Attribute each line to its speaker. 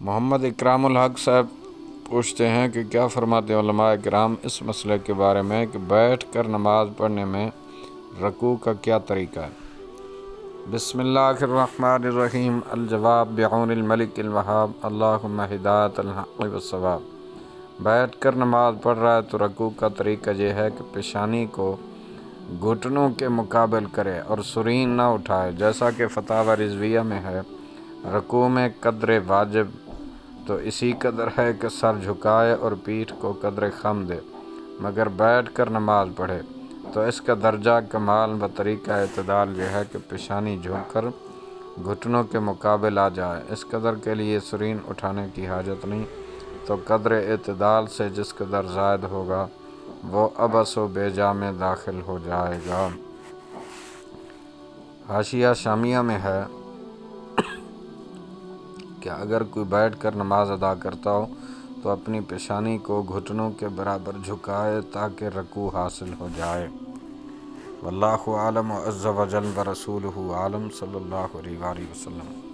Speaker 1: محمد اکرام الحق صاحب پوچھتے ہیں کہ کیا فرماتے ہیں علماء کرام اس مسئلے کے بارے میں کہ بیٹھ کر نماز پڑھنے میں رکوع کا کیا طریقہ ہے؟ بسم اللہ الرحمن الرحیم۔ الجواب بعون الملک الوہاب، اللہم ہدایت الحق والصواب۔ بیٹھ کر نماز پڑھ رہا ہے تو رکوع کا طریقہ یہ ہے کہ پیشانی کو گھٹنوں کے مقابل کرے اور سرین نہ اٹھائے، جیسا کہ فتاوی رضویہ میں ہے۔ رکوع میں قدر واجب تو اسی قدر ہے کہ سر جھکائے اور پیٹھ کو قدر خم دے، مگر بیٹھ کر نماز پڑھے تو اس کا درجہ کمال و طریقہ اعتدال یہ ہے کہ پیشانی جھک کر گھٹنوں کے مقابل آ جائے، اس قدر کے لیے سرین اٹھانے کی حاجت نہیں، تو قدر اعتدال سے جس قدر زائد ہوگا وہ عبث و بیجا میں داخل ہو جائے گا۔ حاشیہ شامیہ میں ہے کہ اگر کوئی بیٹھ کر نماز ادا کرتا ہو تو اپنی پیشانی کو گھٹنوں کے برابر جھکائے تاکہ رکوع حاصل ہو جائے۔ واللہ اعلم عز وجل ورسولہ عالم، صلی اللہ علیہ وآلہ وسلم۔